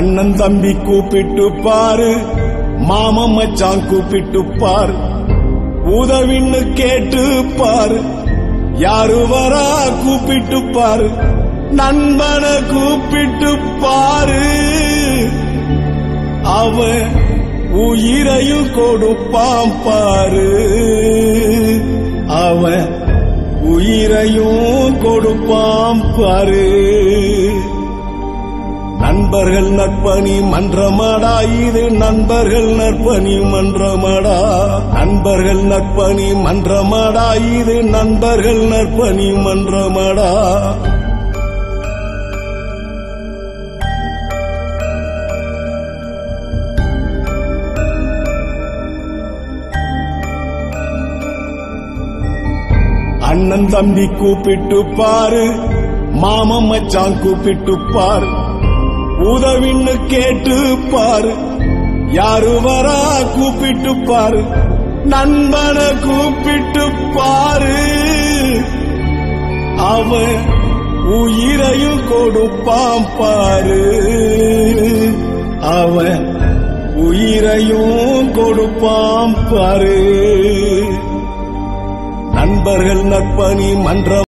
அண்ணன் தம்பி கூப்பிட்டு பாரு, மாமன் மச்சான் கூப்பிட்டு பாரு, உதவின்னு கேட்டு பாரு, யாரு வரா கூப்பிட்டு பாரு, நண்பனை கூப்பிட்டு பாரு, அவன் உயிரையும் கொடுப்பான் பாரு, அவன் உயிரையும் கொடுப்பான் பாரு. நண்பர்கள் நற்பணி மன்றமடா, இது நண்பர்கள் நற்பணி மன்றமடா, நண்பர்கள் நற்பணி மன்றமடா, இது நண்பர்கள் நற்பணி மன்றமடா. அண்ணன் தம்பி கூப்பிட்டு பாரு, மாமன் மச்சான் கூப்பிட்டு பாரு, உதவின்னு கேட்டு பாரு, யாரு வரா கூப்பிட்டு பாரு, நண்பனை கூப்பிட்டு பாரு, அவன் உயிரையும் கொடுப்பான் பாரு, அவன் உயிரையும் கொடுப்பான் பாரு. நண்பர்கள் நற்பணி மன்றம்